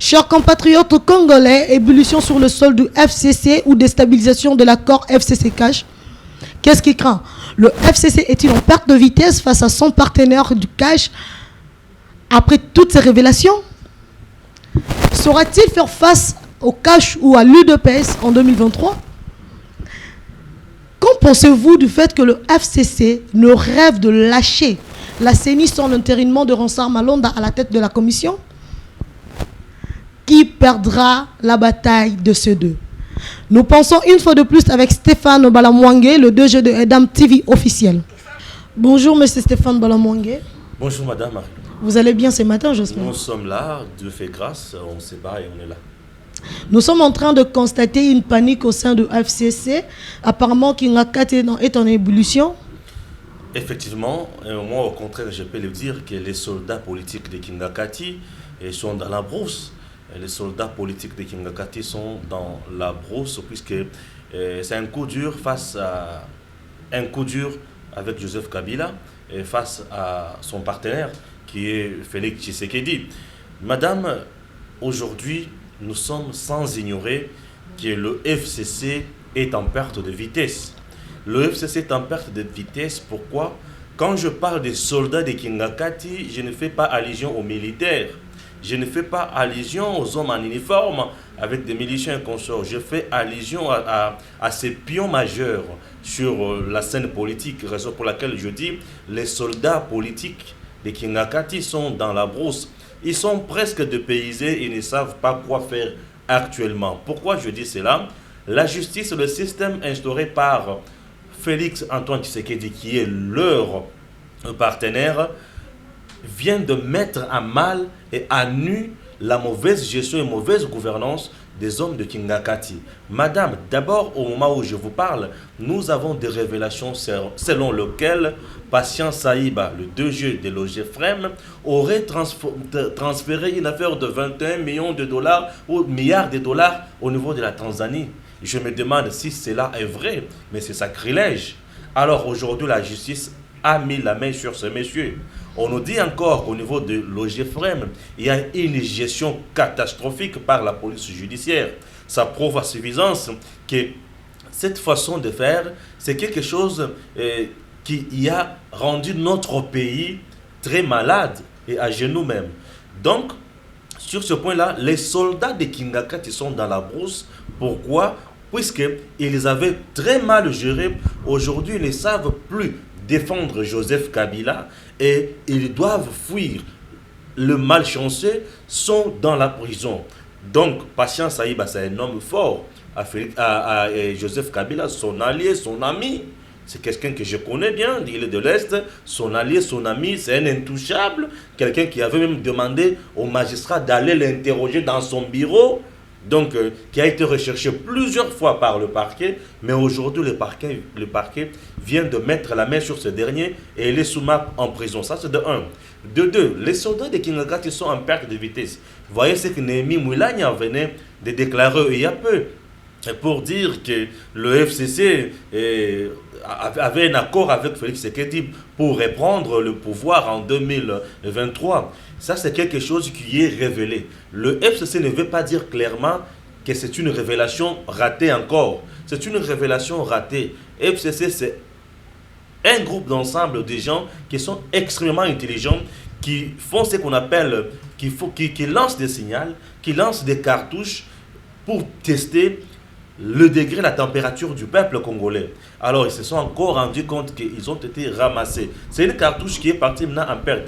Chers compatriotes congolais, ébullition sur le sol du FCC ou déstabilisation de l'accord FCC-Cash. Qu'est-ce qui craint? Le FCC est-il en perte de vitesse face à son partenaire du Cash après toutes ces révélations? Saura-t-il faire face au Cash ou à l'UDPS en 2023? Qu'en pensez-vous du fait que le FCC ne rêve de lâcher la CENI sans l'intérinement de Ronsard Malonda à la tête de la commission? Qui perdra la bataille de ces deux? Nous pensons une fois de plus avec Stéphane Balamwangé, le DG de Edam TV officiel. Bonjour monsieur Stéphane Balamwangé. Bonjour madame Marie. Vous allez bien ce matin, j'espère? Nous sommes là, Dieu fait grâce, on se bat et on est là. Nous sommes en train de constater une panique au sein de FCC. Apparemment, Kingakati est en ébullition. Effectivement, moi au contraire, je peux le dire que les soldats politiques de Kingakati sont dans la brousse. Les soldats politiques de Kingakati sont dans la brousse puisque c'est un coup dur face à un coup dur avec Joseph Kabila et face à son partenaire qui est Félix Tshisekedi. Madame, aujourd'hui, nous sommes sans ignorer que le FCC est en perte de vitesse. Le FCC est en perte de vitesse, pourquoi? Quand je parle des soldats de Kingakati, je ne fais pas allusion aux militaires. Je ne fais pas allusion aux hommes en uniforme avec des miliciens et consorts. Je fais allusion à ces pions majeurs sur la scène politique, raison pour laquelle je dis les soldats politiques de Kingakati sont dans la brousse. Ils sont presque dépaysés, ils ne savent pas quoi faire actuellement. Pourquoi je dis cela? La justice, le système instauré par Félix Antoine Tshisekedi, qui est leur partenaire, vient de mettre à mal et à nu la mauvaise gestion et mauvaise gouvernance des hommes de Kingakati. Madame, d'abord, au moment où je vous parle, nous avons des révélations selon lesquelles Patient Saïba, le 2G de l'OGFREM, aurait transféré une affaire de 21 millions de dollars ou milliards de dollars au niveau de la Tanzanie. Je me demande si cela est vrai, mais c'est sacrilège. Alors aujourd'hui, la justice a mis la main sur ce monsieur. On nous dit encore qu'au niveau de l'OGFREM, il y a une gestion catastrophique par la police judiciaire. Ça prouve à suffisance que cette façon de faire, c'est quelque chose qui a rendu notre pays très malade et à genoux même. Donc, sur ce point-là, les soldats de Kingakati sont dans la brousse. Pourquoi? Puisqu'ils avaient très mal géré. Aujourd'hui, ils ne savent plus défendre Joseph Kabila et ils doivent fuir. Le malchanceux sont dans la prison. Donc, Patient Saïba, c'est un homme fort. À Joseph Kabila, son allié, son ami. C'est quelqu'un que je connais bien, il est de l'Est. Son allié, son ami, c'est un intouchable. Quelqu'un qui avait même demandé au magistrat d'aller l'interroger dans son bureau. Donc, qui a été recherché plusieurs fois par le parquet, mais aujourd'hui le parquet vient de mettre la main sur ce dernier et il est sous main en prison. Ça c'est de 1. De 2, les soldats de Kingakati sont en perte de vitesse. Vous voyez ce que Néhémie Moulania venait de déclarer il y a peu, pour dire que le FCC avait un accord avec Félix Tshisekedi pour reprendre le pouvoir en 2023. Ça, c'est quelque chose qui est révélé. Le FCC ne veut pas dire clairement que c'est une révélation ratée encore. C'est une révélation ratée. FCC, c'est un groupe d'ensemble de gens qui sont extrêmement intelligents, qui font ce qu'on appelle, qui lancent des signaux, qui lancent des cartouches pour tester le degré, la température du peuple congolais. Alors, ils se sont encore rendus compte qu'ils ont été ramassés. C'est une cartouche qui est partie maintenant en perte.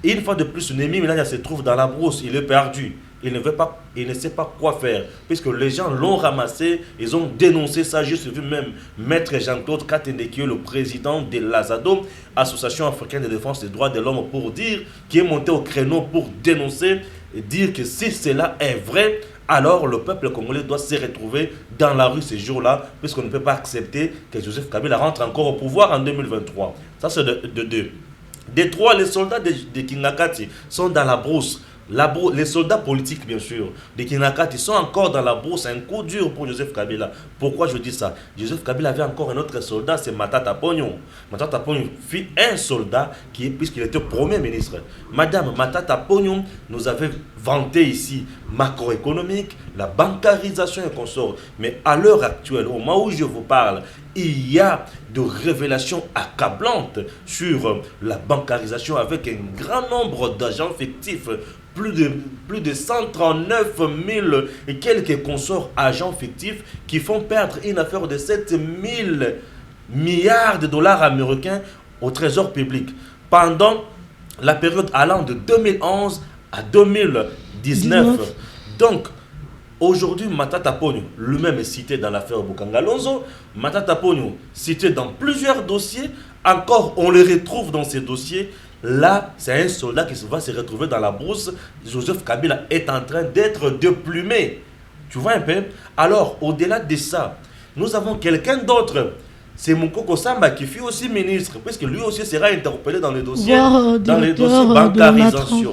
Et une fois de plus, Némi Milania se trouve dans la brousse, il est perdu. Il ne sait pas quoi faire. Puisque les gens l'ont ramassé, ils ont dénoncé ça. J'ai suivi même Maître Jean-Claude Katende, qui est le président de l'AZADO, Association africaine de défense des droits de l'homme, pour dire, qui est monté au créneau pour dénoncer et dire que si cela est vrai, alors le peuple congolais doit se retrouver dans la rue ces jours-là, puisqu'on ne peut pas accepter que Joseph Kabila rentre encore au pouvoir en 2023. Ça, c'est de 2. De 3, les soldats de Kingakati sont dans la brousse. Les soldats politiques, bien sûr, de Kinakati sont encore dans la brousse. Un coup dur pour Joseph Kabila. Pourquoi je dis ça? Joseph Kabila avait encore un autre soldat, c'est Matata Pognon. Matata Pognon fut un soldat puisqu'il était Premier ministre. Madame Matata Pognon nous avait vanté ici macroéconomique, la bancarisation et consorts. Mais à l'heure actuelle, au moment où je vous parle, il y a de révélations accablantes sur la bancarisation avec un grand nombre d'agents fictifs. Plus de 139 000 et quelques consorts agents fictifs qui font perdre une affaire de 7 000 milliards de dollars américains au trésor public pendant la période allant de 2011 à 2019. Donc, aujourd'hui, Matata Pognon, lui-même est cité dans l'affaire Bukangalonzo. Matata Pognon, cité dans plusieurs dossiers. Encore, on le retrouve dans ces dossiers. Là, c'est un soldat qui va se retrouver dans la brousse. Joseph Kabila est en train d'être déplumé. Tu vois un peu? Alors, au-delà de ça, nous avons quelqu'un d'autre. C'est Moukoko Samba qui fut aussi ministre, puisque lui aussi sera interpellé dans les dossiers,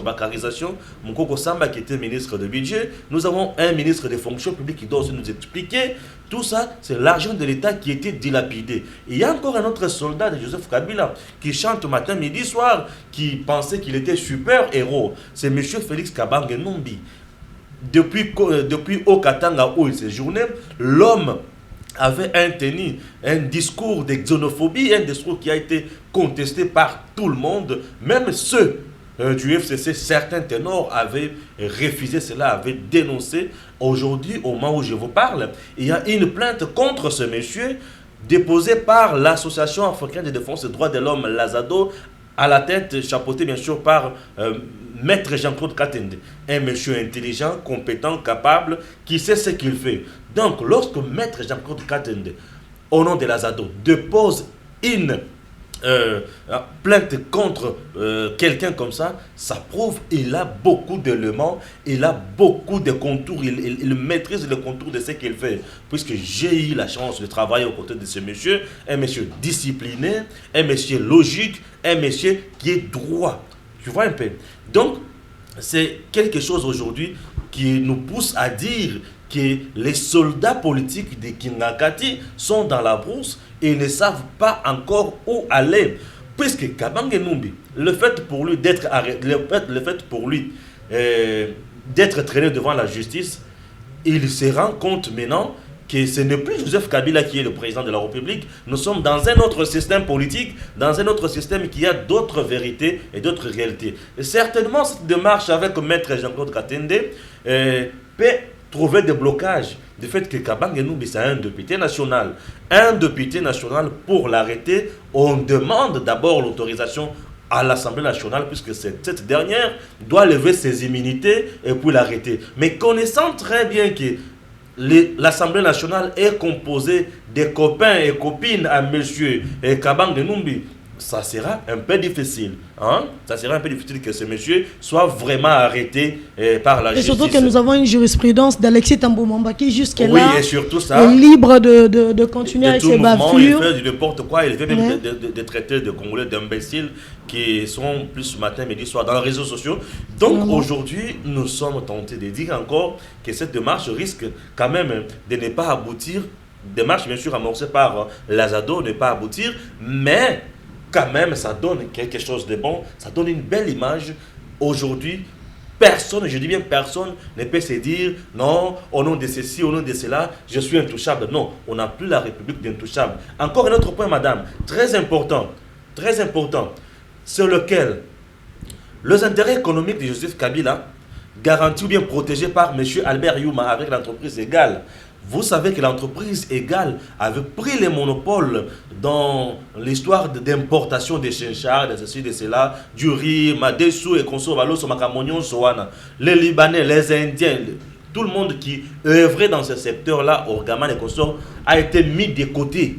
bancarisation. Moukoko Samba qui était ministre de budget. Nous avons un ministre des fonctions publiques qui doit aussi nous expliquer. Tout ça, c'est l'argent de l'État qui était dilapidé. Et il y a encore un autre soldat de Joseph Kabila qui chante matin, midi, soir, qui pensait qu'il était super héros. C'est M. Félix Kabange Numbi. Depuis Okatanga où il séjournait, l'homme avait tenu un discours de xénophobie, un discours qui a été contesté par tout le monde, même ceux du FCC, certains ténors avaient refusé cela, avaient dénoncé. Aujourd'hui, au moment où je vous parle, il y a une plainte contre ce monsieur déposée par l'Association africaine de défense des droits de l'homme, l'Azado, à la tête, chapeauté bien sûr par Maître Jean-Claude Katende, un monsieur intelligent, compétent, capable, qui sait ce qu'il fait. Donc, lorsque Maître Jean-Claude Katende, au nom de l'Azado, dépose une plainte contre quelqu'un comme ça, ça prouve qu'il a beaucoup d'éléments, il a beaucoup de contours, il maîtrise le contour de ce qu'il fait. Puisque j'ai eu la chance de travailler aux côtés de ce monsieur, un monsieur discipliné, un monsieur logique, un monsieur qui est droit. Tu vois un peu? Donc, c'est quelque chose aujourd'hui qui nous pousse à dire que les soldats politiques de Kinakati sont dans la brousse et ne savent pas encore où aller. Puisque Kabange Numbi, le fait pour lui d'être arrêté, le fait pour lui d'être traîné devant la justice, il se rend compte maintenant que ce n'est plus Joseph Kabila qui est le président de la République. Nous sommes dans un autre système politique, dans un autre système qui a d'autres vérités et d'autres réalités. Et certainement, cette démarche avec Maître Jean-Claude Katende peut trouver des blocages. Du fait que Kabange Numbi, c'est un député national. Un député national, pour l'arrêter, on demande d'abord l'autorisation à l'Assemblée nationale, puisque cette dernière doit lever ses immunités et puis l'arrêter. Mais connaissant très bien que l'Assemblée nationale est composée des copains et copines à M. Kabange Numbi, ça sera un peu difficile. Ça sera un peu difficile que ce monsieur soit vraiment arrêté par la justice. Et surtout que nous avons une jurisprudence d'Alexis Tambo Mamba qui jusqu'à là et surtout ça, est libre de continuer avec ses bavures. Il fait du n'importe quoi, il fait même des traités de Congolais d'imbéciles qui sont plus matin, midi, soir dans les réseaux sociaux. Donc aujourd'hui, nous sommes tentés de dire encore que cette démarche risque quand même de ne pas aboutir. Démarche bien sûr amorcée par l'Azado, ne pas aboutir, mais quand même, ça donne quelque chose de bon, ça donne une belle image. Aujourd'hui, personne, je dis bien personne, ne peut se dire non, au nom de ceci, au nom de cela, je suis intouchable. Non, on n'a plus la République d'intouchable. Encore un autre point, madame, très important, sur lequel les intérêts économiques de Joseph Kabila, garantis ou bien protégés par M. Albert Youma avec l'entreprise égale. Vous savez que l'entreprise égale avait pris les monopoles dans l'histoire d'importation des chinchards, de ceci, de cela, du riz, Madessou et Consorvalo, Somakamonion, Soana. Les Libanais, les Indiens, tout le monde qui œuvrait dans ce secteur-là, Orgaman et consorts, a été mis de côté.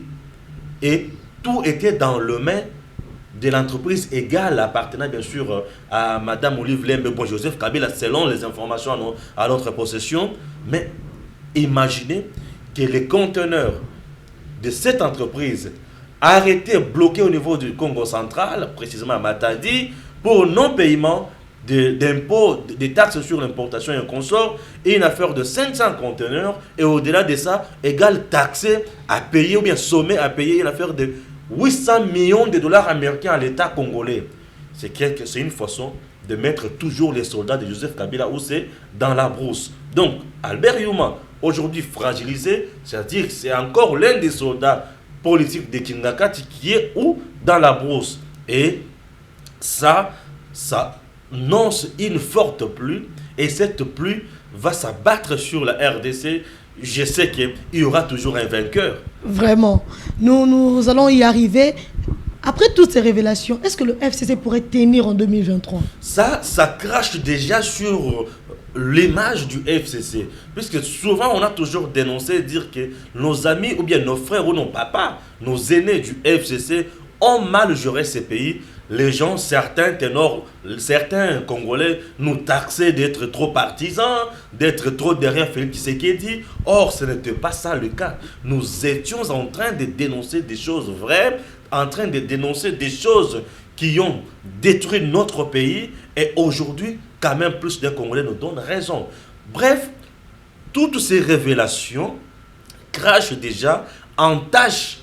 Et tout était dans le main de l'entreprise égale, appartenant bien sûr à Mme Olive Lembe, bon, Joseph Kabila, selon les informations à notre possession. Mais imaginez que les conteneurs de cette entreprise arrêtés, bloqués au niveau du Congo central, précisément à Matadi, pour non-paiement d'impôts, des taxes sur l'importation et un consort, et une affaire de 500 conteneurs, et au-delà de ça, égale taxé à payer, ou bien sommé à payer une affaire de 800 millions de dollars américains à l'État congolais. C'est une façon de mettre toujours les soldats de Joseph Kabila où c'est dans la brousse. Donc, Albert Youma, aujourd'hui fragilisé, c'est-à-dire que c'est encore l'un des soldats politiques de Kingakati qui est où? Dans la brousse. Et ça annonce une forte pluie, et cette pluie va s'abattre sur la RDC. Je sais qu'il y aura toujours un vainqueur. Vraiment. Nous allons y arriver. Après toutes ces révélations, est-ce que le FCC pourrait tenir en 2023? Ça crache déjà sur l'image du FCC. Puisque souvent, on a toujours dénoncé, dire que nos amis, ou bien nos frères ou nos papas, nos aînés du FCC, ont mal géré ces pays. Les gens, certains ténors, certains Congolais nous taxaient d'être trop partisans, d'être trop derrière Félix Tshisekedi. Or, ce n'était pas ça le cas. Nous étions en train de dénoncer des choses vraies, en train de dénoncer des choses qui ont détruit notre pays. Et aujourd'hui, quand même, plus d'un Congolais nous donne raison. Bref, toutes ces révélations crachent déjà, entachent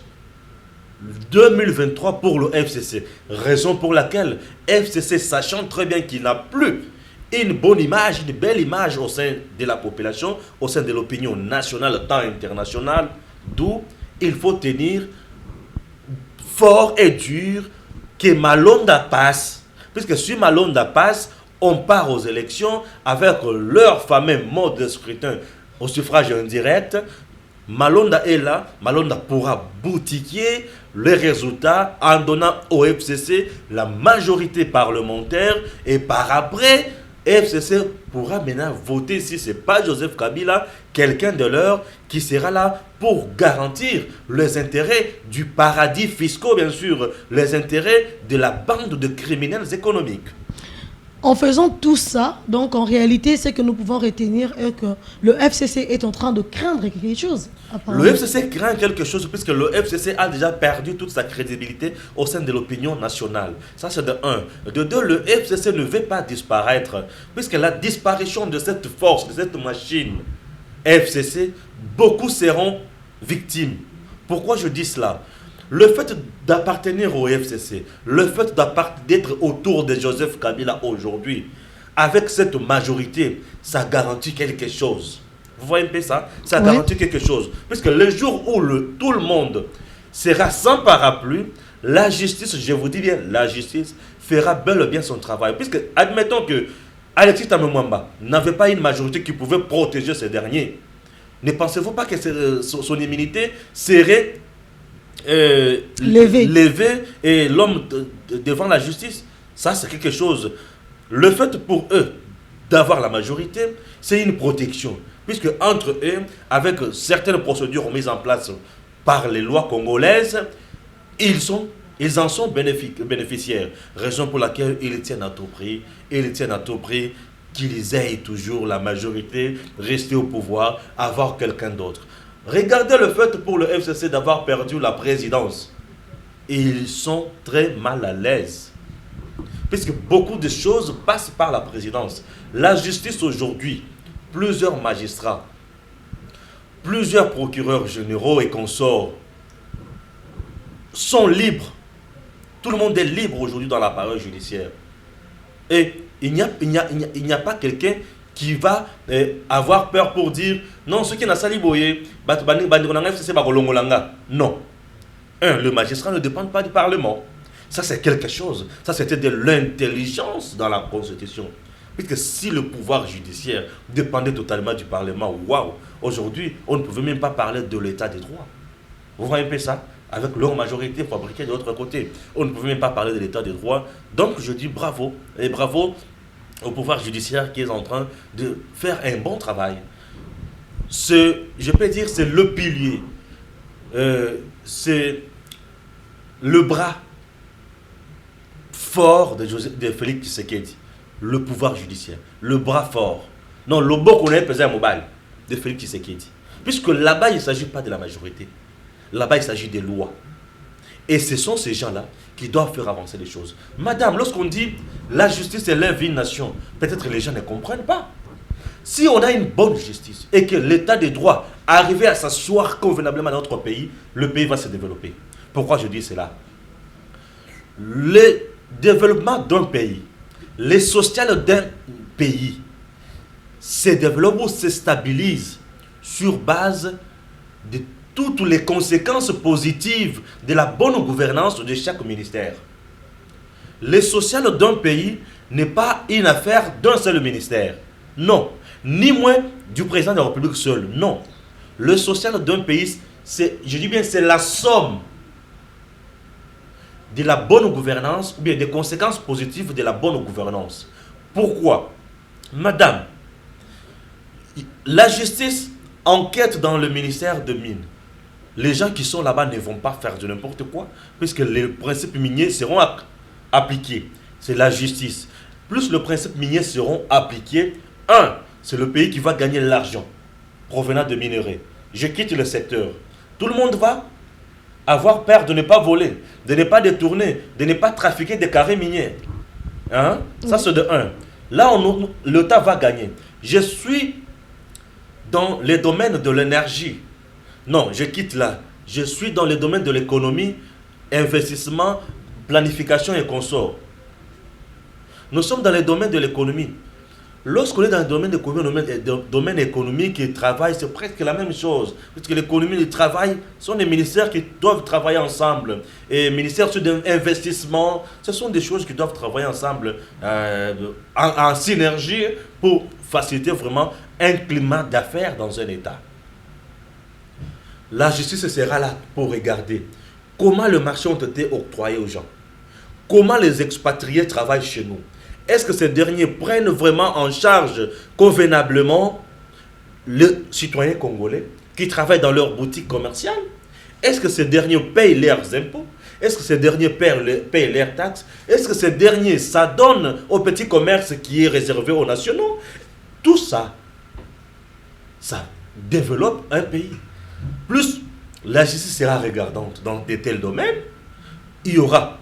2023 pour le FCC. Raison pour laquelle FCC, sachant très bien qu'il n'a plus une bonne image, une belle image au sein de la population, au sein de l'opinion nationale, tant internationale, d'où il faut tenir fort et dur que Malonda passe. Puisque si Malonda passe, on part aux élections avec leur fameux mode de scrutin au suffrage indirect. Malonda est là, Malonda pourra boutiquer les résultats en donnant au FCC la majorité parlementaire, et par après, FCC pourra maintenant voter, si ce n'est pas Joseph Kabila, quelqu'un de leur qui sera là pour garantir les intérêts du paradis fiscaux, bien sûr, les intérêts de la bande de criminels économiques. En faisant tout ça, donc en réalité, ce que nous pouvons retenir est que le FCC est en train de craindre quelque chose. Le FCC craint quelque chose puisque le FCC a déjà perdu toute sa crédibilité au sein de l'opinion nationale. Ça, c'est de un. De deux, le FCC ne veut pas disparaître, puisque la disparition de cette force, de cette machine FCC, beaucoup seront victimes. Pourquoi je dis cela? Le fait d'appartenir au FCC, le fait d'être autour de Joseph Kabila aujourd'hui, avec cette majorité, ça garantit quelque chose. Vous voyez un peu ça? Ça garantit quelque chose. Puisque le jour où tout le monde sera sans parapluie, la justice, je vous dis bien, la justice fera bel et bien son travail. Puisque, admettons que Alexis Thame Mwamba n'avait pas une majorité qui pouvait protéger ces derniers. Ne pensez-vous pas que son immunité serait levé et l'homme devant la justice? Ça, c'est quelque chose. Le fait pour eux d'avoir la majorité, c'est une protection. Puisque entre eux, avec certaines procédures mises en place par les lois congolaises, ils en sont bénéficiaires. Raison pour laquelle ils tiennent à tout prix. Ils tiennent à tout prix qu'ils aient toujours la majorité, rester au pouvoir, avoir quelqu'un d'autre. Regardez le fait pour le FCC d'avoir perdu la présidence. Ils sont très mal à l'aise. Puisque beaucoup de choses passent par la présidence. La justice aujourd'hui, plusieurs magistrats, plusieurs procureurs généraux et consorts sont libres. Tout le monde est libre aujourd'hui dans l'appareil judiciaire. Et il n'y a pas quelqu'un qui va avoir peur pour dire non, ce qui n'a pas boyé, non. Le magistrat ne dépend pas du Parlement. Ça, c'est quelque chose. Ça, c'était de l'intelligence dans la Constitution. Puisque si le pouvoir judiciaire dépendait totalement du Parlement, waouh, aujourd'hui, on ne pouvait même pas parler de l'état des droits. Vous voyez un peu ça? Avec leur majorité fabriquée de l'autre côté. On ne pouvait même pas parler de l'état des droits. Donc, je dis bravo. Et bravo au pouvoir judiciaire qui est en train de faire un bon travail. Je peux dire, c'est le pilier. C'est le bras fort de Félix Tshisekedi. Le pouvoir judiciaire. Le bras fort. Non, le beau qu'on a pesé à mobile de Félix Tshisekedi. Puisque là-bas, il ne s'agit pas de la majorité. Là-bas, il s'agit des lois. Et ce sont ces gens-là qui doivent faire avancer les choses. Madame, lorsqu'on dit la justice élève une nation, peut-être les gens ne comprennent pas. Si on a une bonne justice et que l'état des droits arrive à s'asseoir convenablement dans notre pays, le pays va se développer. Pourquoi je dis cela? Le développement d'un pays, les social d'un pays se développe ou se stabilise sur base de toutes les conséquences positives de la bonne gouvernance de chaque ministère. Le social d'un pays n'est pas une affaire d'un seul ministère. Non. Ni moins du président de la République seul. Non. Le social d'un pays, je dis bien, c'est la somme de la bonne gouvernance ou bien des conséquences positives de la bonne gouvernance. Pourquoi? Madame, la justice enquête dans le ministère de Mines. Les gens qui sont là-bas ne vont pas faire de n'importe quoi, puisque les principes miniers seront appliqués. C'est la justice. Plus les principes miniers seront appliqués, c'est le pays qui va gagner l'argent provenant de minerais. Je quitte le secteur. Tout le monde va avoir peur de ne pas voler, de ne pas détourner, de ne pas trafiquer des carrés miniers. Hein? Ça, c'est de 1. Là, l'État va gagner. Je suis dans les domaines de l'énergie. Non, je quitte là. Je suis dans les domaines de l'économie, investissement, planification et consorts. Nous sommes dans les domaines de l'économie. Lorsqu'on est dans le domaine économique et travail, c'est presque la même chose. Parce que l'économie et le travail sont des ministères qui doivent travailler ensemble. Et le ministère d'investissement, ce sont des choses qui doivent travailler ensemble en synergie pour faciliter vraiment un climat d'affaires dans un État. La justice sera là pour regarder comment le marché ont été octroyés aux gens. Comment les expatriés travaillent chez nous. Est-ce que ces derniers prennent vraiment en charge convenablement les citoyens congolais qui travaillent dans leur boutique commerciale? Est-ce que ces derniers payent leurs impôts? Est-ce que ces derniers payent leurs taxes? Est-ce que ces derniers s'adonnent au petit commerce qui est réservé aux nationaux? Tout ça, ça développe un pays. Plus la justice sera regardante dans de tels domaines, il y aura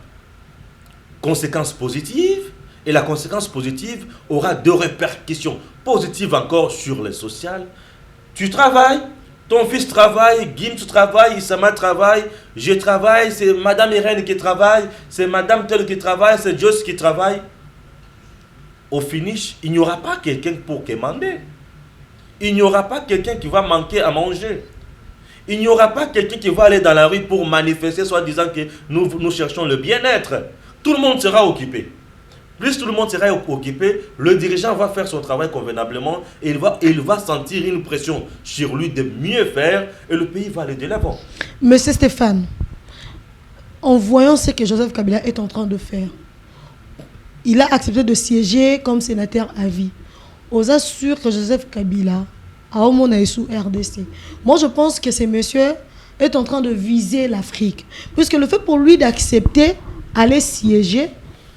conséquences positives. Et la conséquence positive aura deux répercussions positives encore sur le social. Tu travailles, ton fils travaille, Gims travaille, Issama travaille, je travaille, c'est Madame Irène qui travaille, c'est Madame Tel qui travaille, c'est Joss qui travaille. Au finish, il n'y aura pas quelqu'un pour commander. Il n'y aura pas quelqu'un qui va manquer à manger. Il n'y aura pas quelqu'un qui va aller dans la rue pour manifester, soit disant que nous cherchons le bien-être. Tout le monde sera occupé. Plus tout le monde sera occupé, le dirigeant va faire son travail convenablement et il va sentir une pression sur lui de mieux faire et le pays va aller de l'avant. Monsieur Stéphane, en voyant ce que Joseph Kabila est en train de faire, il a accepté de siéger comme sénateur à vie. On assure que Joseph Kabila a au monde sous RDC. Moi, je pense que ce monsieur est en train de viser l'Afrique. Puisque le fait pour lui d'accepter aller siéger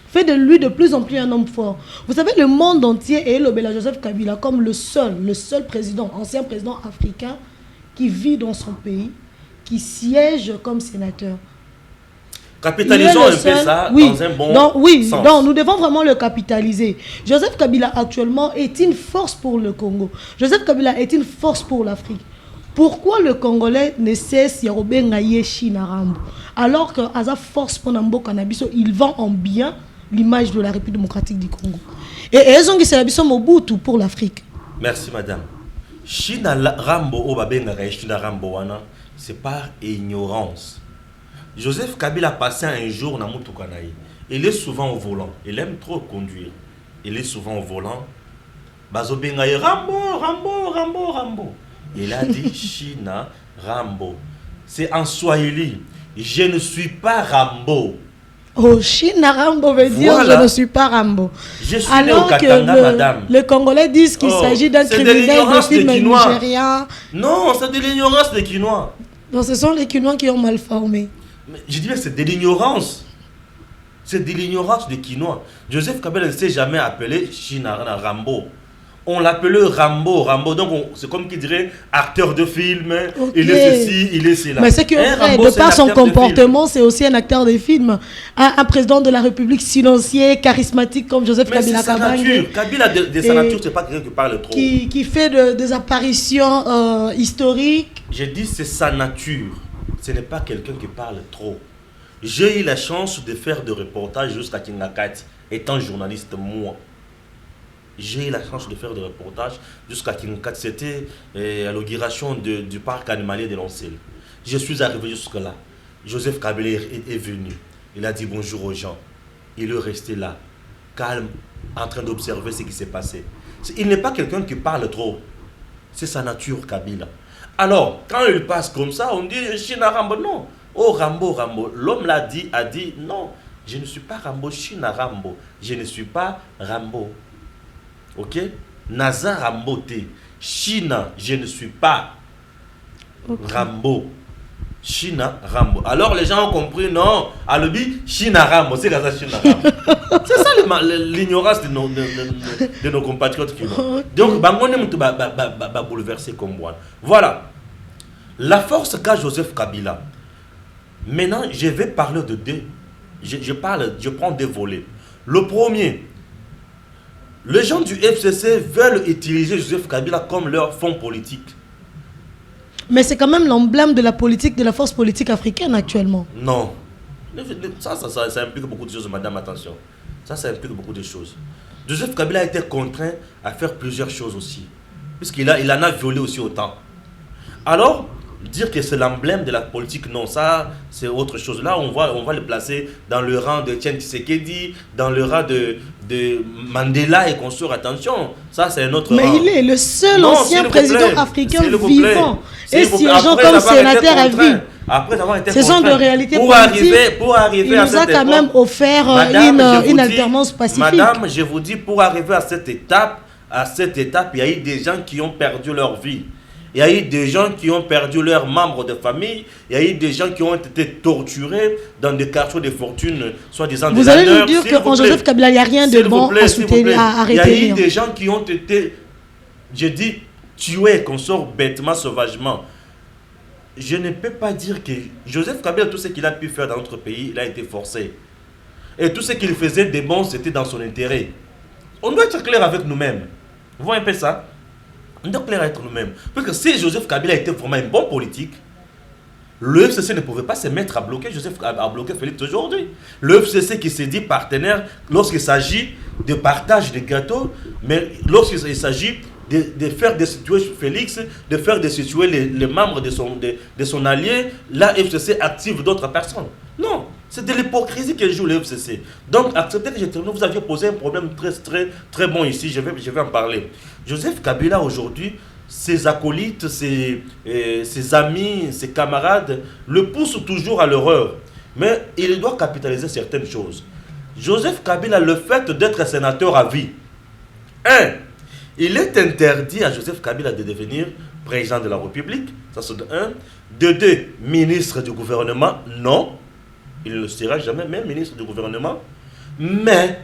fait de lui de plus en plus un homme fort. Vous savez, le monde entier est lobé à Joseph Kabila comme le seul président, ancien président africain qui vit dans son pays, qui siège comme sénateur. Capitalisons un peu ça dans un bon sens. Donc nous devons vraiment le capitaliser. Joseph Kabila actuellement est une force pour le Congo. Joseph Kabila est une force pour l'Afrique. Pourquoi le Congolais ne cesse de Ngaye Chinarambo alors que Aza force pour Nambo Canabiso, il vend en bien l'image de la République démocratique du Congo. Et ils ont dit Mobutu pour l'Afrique. Merci madame. Chinarambo ou Babenga Chinarambo wana, c'est par ignorance. Joseph Kabila a passé un jour dans Moutoukanaï. Il est souvent au volant. Il aime trop conduire. Il est souvent au volant. Bazo Bengaye Rambo. Il a dit China Rambo. C'est en Swahili. Je ne suis pas Rambo. Oh, China Rambo veut dire voilà. Je ne suis pas Rambo. Je suis né au Katanga, madame. Les Congolais disent qu'il s'agit d'un criminel de film nigérien. Non, c'est de l'ignorance des Quinois. Non, ce sont les Quinois qui ont mal formé. Mais je dis bien c'est de l'ignorance. C'est de l'ignorance des Quinois. Joseph Kabila ne s'est jamais appelé China Rambo. On l'appelait Rambo. Rambo, donc c'est comme qui dirait acteur de film. Ok. Il est ceci, il est cela. Mais c'est que, vrai, Rambo, de c'est par un son acteur de film. comportement, c'est aussi un acteur de film. Un président de la République silencieux, charismatique comme Joseph Mais c'est Kabila sa Kabange, nature. Kabila, de sa nature, c'est pas quelqu'un qui parle trop. qui fait des apparitions historiques. J'ai dit c'est sa nature. Ce n'est pas quelqu'un qui parle trop. J'ai eu la chance de faire des reportages jusqu'à Kingakati, étant journaliste moi. J'ai eu la chance de faire des reportages jusqu'à Kingakati. C'était à l'inauguration du parc animalier de Lancel. Je suis arrivé jusque-là. Joseph Kabila est venu. Il a dit bonjour aux gens. Il est resté là, calme, en train d'observer ce qui s'est passé. Il n'est pas quelqu'un qui parle trop. C'est sa nature, Kabila. Alors, quand il passe comme ça, on dit China Rambo. Non. Oh Rambo, Rambo. L'homme l'a dit, a dit non. Je ne suis pas Rambo, China Rambo. Je ne suis pas Rambo. Ok? Naza Rambo T. China, je ne suis pas Rambo. China Rambo. Alors les gens ont compris, non. Alobi, China Rambo. C'est ça, China Rambo. C'est ça l'ignorance de nos compatriotes qui ont. Donc, on va bouleverser comme moi. Voilà. La force qu'a Joseph Kabila. Maintenant, je vais parler de deux. Je prends deux volets. Le premier, les gens du FCC veulent utiliser Joseph Kabila comme leur fonds politique. Mais c'est quand même l'emblème de la politique, de la force politique africaine actuellement. Non. Ça implique beaucoup de choses, madame, attention. Ça implique beaucoup de choses. Joseph Kabila a été contraint à faire plusieurs choses aussi. Puisqu'il en a violé aussi autant. Alors, dire que c'est l'emblème de la politique, non, ça c'est autre chose. Là, on va le placer dans le rang de Tien Tshisekedi, dans le rang de Mandela et consort. Attention, ça c'est un autre rang. Mais il est le seul ancien président africain vivant. Et si les gens comme sénateur à vie. Après avoir été ce sont de réalités politiques. Pour arriver il nous a quand même offert une alternance pacifique. Madame, je vous dis, pour arriver à cette étape, il y a eu des gens qui ont perdu leur vie. Il y a eu des gens qui ont perdu leurs membres de famille. Il y a eu des gens qui ont été torturés dans des quartiers de fortune, soi-disant des allez nous dire qu'en Joseph Kabila, il n'y a rien de bon à soutenir, à arrêter. Il y a eu des gens qui ont été, je dis, tués, qu'on sort bêtement, sauvagement. Je ne peux pas dire que Joseph Kabila, tout ce qu'il a pu faire dans notre pays, il a été forcé. Et tout ce qu'il faisait de bon, c'était dans son intérêt. On doit être clair avec nous-mêmes. Vous voyez un peu ça? On doit clair être nous-mêmes. Parce que si Joseph Kabila était vraiment un bon politique, le FCC ne pouvait pas se mettre à bloquer Félix aujourd'hui. Le FCC qui s'est dit partenaire lorsqu'il s'agit de partage de gâteaux, mais lorsqu'il s'agit de faire destituer Félix, de faire destituer les membres de son allié, la FCC active d'autres personnes. Non, c'est de l'hypocrisie que joue le FCC. Donc, acceptez que je termine. Vous aviez posé un problème très bon ici, je vais en parler. Joseph Kabila aujourd'hui, ses acolytes, ses amis, ses camarades le poussent toujours à l'erreur. Mais il doit capitaliser certaines choses. Joseph Kabila, le fait d'être sénateur à vie, il est interdit à Joseph Kabila de devenir président de la République, ça c'est de un. De deux, ministre du gouvernement, non. Il ne sera jamais même ministre du gouvernement. Mais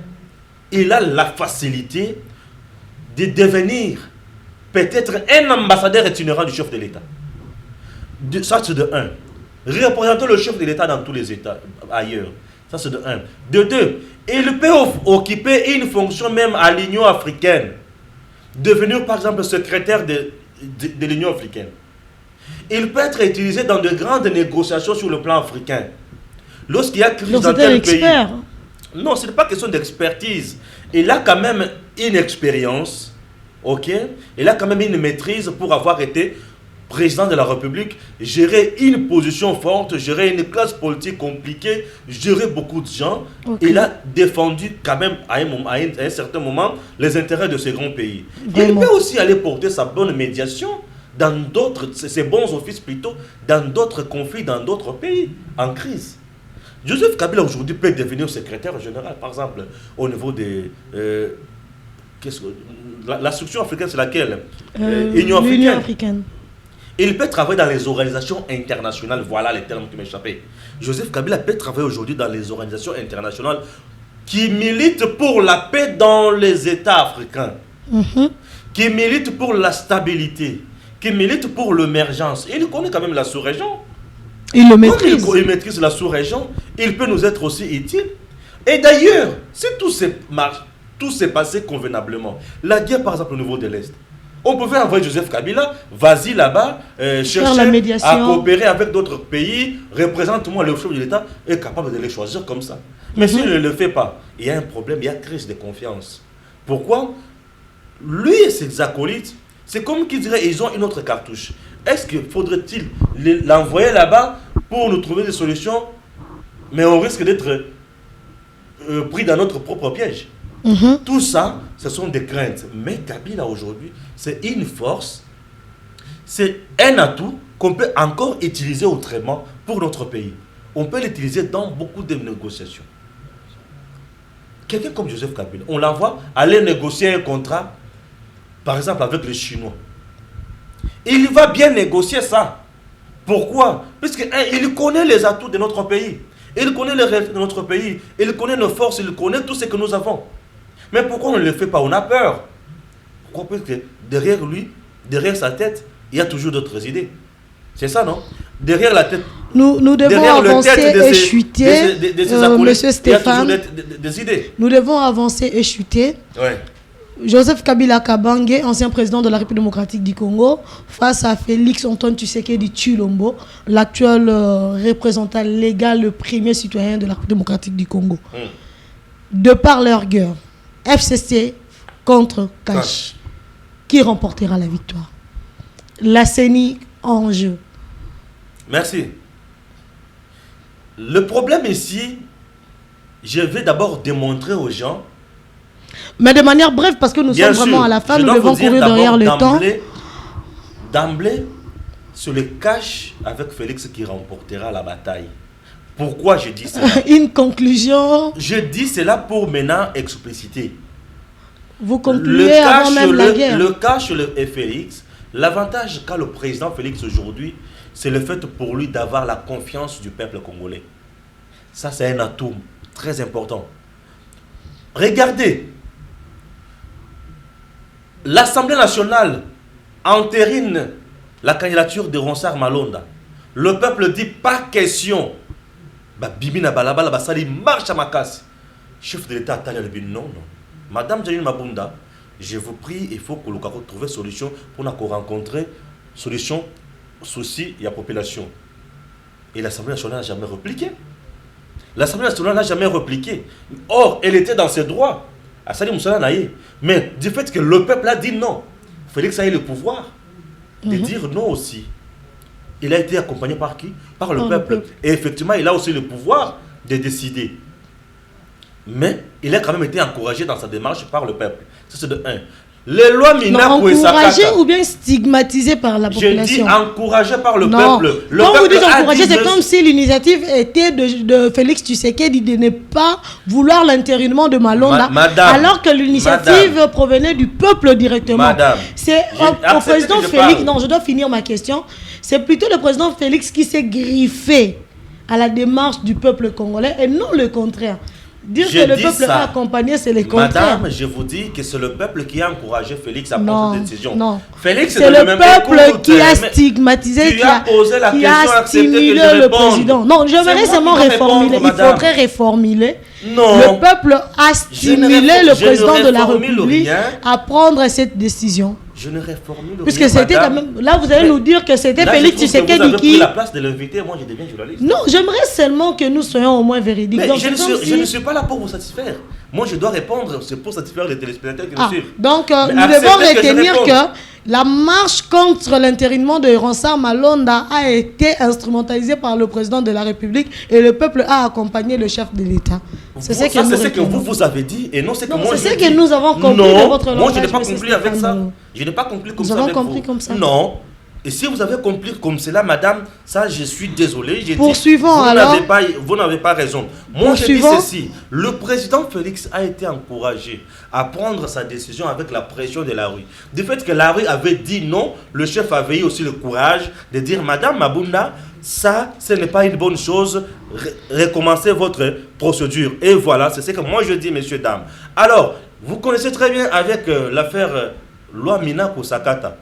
il a la facilité de devenir peut-être un ambassadeur itinérant du chef de l'État. Ça c'est de un. Représenter le chef de l'État dans tous les États ailleurs. Ça c'est de un. De deux, il peut occuper une fonction même à l'Union africaine. Devenir par exemple secrétaire de l'Union africaine. Il peut être utilisé dans de grandes négociations sur le plan africain. Lorsqu'il y a crise dans tel pays. Non, ce n'est pas question d'expertise. Il a quand même une expérience, ok? Il a quand même une maîtrise pour avoir été président de la République, gérer une position forte, gérer une classe politique compliquée, gérer beaucoup de gens. Okay. Il a défendu quand même à un certain moment les intérêts de ces grands pays. Vraiment. Il peut aussi aller porter sa bonne médiation dans d'autres, ses bons offices plutôt, dans d'autres conflits, dans d'autres pays en crise. Joseph Kabila aujourd'hui peut devenir secrétaire général, par exemple, au niveau des... la structure africaine, c'est laquelle? Union africaine. Il peut travailler dans les organisations internationales, voilà les termes qui m'échappaient. Joseph Kabila peut travailler aujourd'hui dans les organisations internationales qui militent pour la paix dans les États africains. qui milite pour la stabilité, qui milite pour l'émergence. Il connaît quand même la sous-région. Il le maîtrise. Il maîtrise la sous-région, il peut nous être aussi utile. Et d'ailleurs, si tout s'est passé convenablement, la guerre par exemple au niveau de l'Est, on pouvait envoyer Joseph Kabila, vas-y là-bas, chercher à coopérer avec d'autres pays, représente-moi le chef de l'État, est capable de les choisir comme ça. Mais s'il ne le fait pas, il y a un problème, il y a crise de confiance. Pourquoi? Lui et ses acolytes, c'est comme qu'ils diraient, ils ont une autre cartouche. Est-ce qu'il faudrait-il l'envoyer là-bas pour nous trouver des solutions? Mais on risque d'être pris dans notre propre piège. Tout ça, ce sont des craintes. Mais Kabila aujourd'hui, c'est une force, c'est un atout qu'on peut encore utiliser autrement pour notre pays. On peut l'utiliser dans beaucoup de négociations. Quelqu'un comme Joseph Kabila, on l'envoie aller négocier un contrat, par exemple avec les Chinois. Il va bien négocier ça. Pourquoi? Parce qu'il connaît les atouts de notre pays. Il connaît les rêves de notre pays. Il connaît nos forces. Il connaît tout ce que nous avons. Mais pourquoi on ne le fait pas? On a peur. Pourquoi? Parce que derrière lui, derrière sa tête, il y a toujours d'autres idées. C'est ça, non? Derrière la tête. Nous devons avancer et chuter, Monsieur Stéphane. Il y a toujours des idées. Nous devons avancer et chuter. Ouais. Joseph Kabila Kabange, ancien président de la République démocratique du Congo, face à Félix Antoine Tshisekedi Tshilombo, l'actuel représentant légal, le premier citoyen de la République démocratique du Congo. De par leur guerre, FCC contre Cash, qui remportera la victoire? La CENI en jeu. Merci. Le problème ici, je vais d'abord démontrer aux gens. Mais de manière brève, parce que nous sommes vraiment à la fin, nous devons courir derrière le temps. D'emblée, c'est le Cash avec Félix qui remportera la bataille. Pourquoi je dis cela? Une conclusion. Je dis cela pour maintenant expliciter. Vous concluez avant même la guerre. Le Cash et Félix, l'avantage qu'a le président Félix aujourd'hui, c'est le fait pour lui d'avoir la confiance du peuple congolais. Ça, c'est un atout très important. Regardez, l'Assemblée nationale entérine la candidature de Ronsard Malonda. Le peuple dit pas question. Bibina Balabala Basali marche à ma casse. Chef de l'État a dit non, non. Madame Janine Mabunda, je vous prie, il faut que nous trouvions solution pour nous rencontrer solution, souci et la population. Et l'Assemblée nationale n'a jamais répliqué. L'Assemblée nationale n'a jamais répliqué. Or, elle était dans ses droits. Mais du fait que le peuple a dit non, Félix a eu le pouvoir de dire non aussi. Il a été accompagné par qui? Par le peuple. Et effectivement, il a aussi le pouvoir de décider. Mais il a quand même été encouragé dans sa démarche par le peuple. Ça, c'est de 1. Les lois Mina encouragé ou bien stigmatisé par la population? Je dis encouragé par le peuple. Quand vous dites encouragé, c'est comme si l'initiative était de Félix Tshisekedi de ne pas vouloir l'entérinement de Malonda, alors que l'initiative provenait du peuple directement. C'est au président Félix, non, je dois finir ma question, c'est plutôt le président Félix qui s'est griffé à la démarche du peuple congolais et non le contraire. Dire que le peuple a accompagné, c'est le contraire. Madame, je vous dis que c'est le peuple qui a encouragé Félix à prendre cette décision. Non, Félix, c'est le peuple qui a stigmatisé, qui a stimulé le président. Non, j'aimerais seulement reformuler. Il faudrait reformuler. Non. Le peuple a stimulé le président de la République à prendre cette décision. Je ne reformule rien. Puisque c'était quand même. Là, vous allez nous dire que c'était Félix Tshisekedi qui. La place de l'invité, moi je deviens journaliste. Non, j'aimerais seulement que nous soyons au moins véridiques. Mais je ne suis pas là pour vous satisfaire. Moi je dois répondre, c'est pour satisfaire les téléspectateurs qui nous suivent. Donc nous devons retenir que la marche contre l'entérinement de Ronsard Malonda a été instrumentalisée par le président de la République et le peuple a accompagné le chef de l'État. C'est ce que vous avez dit et non c'est que moi je dis. C'est ce que nous avons compris de votre langage. Moi je n'ai pas conclu avec ça. Je n'ai pas conclu comme ça. Nous avons compris comme ça. Non. Et si vous avez compris comme cela, madame, ça je suis désolé. Poursuivons alors. Vous n'avez pas raison. Moi je dis ceci. Le président Félix a été encouragé à prendre sa décision avec la pression de la rue. Du fait que la rue avait dit non, le chef avait eu aussi le courage de dire, madame Mabunda, Ça, ce n'est pas une bonne chose. Recommencez votre procédure. Et voilà, c'est ce que moi je dis, messieurs, dames. Alors, vous connaissez très bien avec l'affaire Loi Minaku Sakata.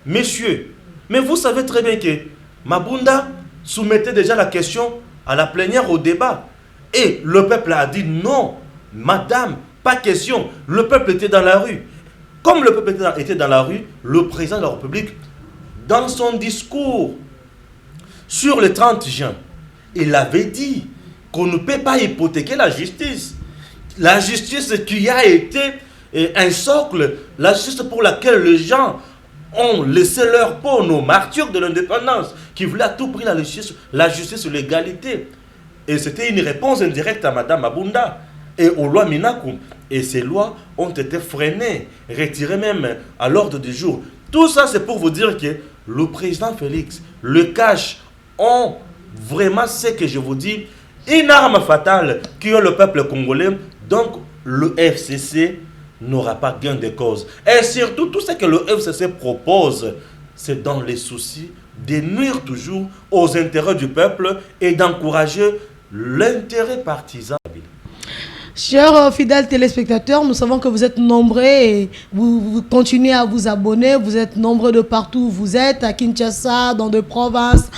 Messieurs, mais vous savez très bien que Mabunda soumettait déjà la question à la plénière au débat. Et le peuple a dit non, madame, pas question. Le peuple était dans la rue. Comme le peuple était dans la rue, le président de la République, dans son discours sur le 30 juin, il avait dit qu'on ne peut pas hypothéquer la justice. La justice qui a été un socle, la justice pour laquelle les gens ont laissé leur peau, nos martyrs de l'indépendance, qui voulaient à tout prix la justice, l'égalité. Et c'était une réponse indirecte à Madame Mabunda et aux lois Minaku. Et ces lois ont été freinées, retirées même à l'ordre du jour. Tout ça, c'est pour vous dire que le président Félix, le cache, ont vraiment ce que je vous dis, une arme fatale qui a le peuple congolais. Donc, le FCC n'aura pas gain de cause. Et surtout, tout ce que le FCC propose, c'est dans les soucis de nuire toujours aux intérêts du peuple et d'encourager l'intérêt partisan. Chers fidèles téléspectateurs, nous savons que vous êtes nombreux et vous continuez à vous abonner. Vous êtes nombreux de partout où vous êtes, à Kinshasa, dans des provinces,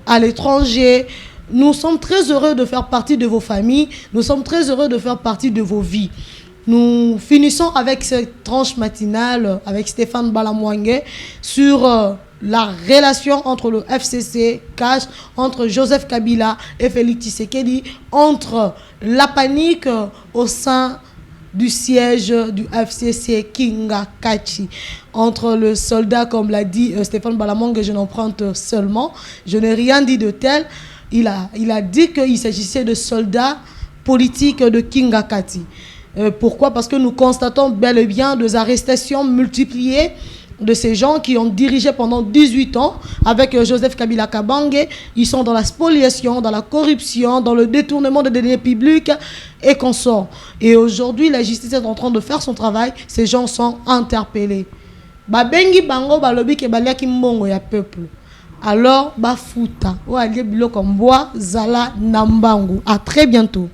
à l'étranger. Nous sommes très heureux de faire partie de vos familles. Nous sommes très heureux de faire partie de vos vies. Nous finissons avec cette tranche matinale avec Stéphane Balamouangue sur la relation entre le FCC, Cash, entre Joseph Kabila et Félix Tshisekedi, entre la panique au sein du siège du FCC Kingakachi, entre le soldat, comme l'a dit Stéphane Balamouangue, je n'emprunte seulement, je n'ai rien dit de tel, il a dit qu'il s'agissait de soldats politiques de Kingakati. Pourquoi? Parce que nous constatons bel et bien des arrestations multipliées de ces gens qui ont dirigé pendant 18 ans avec Joseph Kabila Kabange. Ils sont dans la spoliation, dans la corruption, dans le détournement des deniers publics et consorts. Et aujourd'hui, la justice est en train de faire son travail. Ces gens sont interpellés. Babengi bango balobi ke baliaki mbongo ya peuple. Alors, bafuta. Ou allié bilo comme bois, zala nambangu. À très bientôt.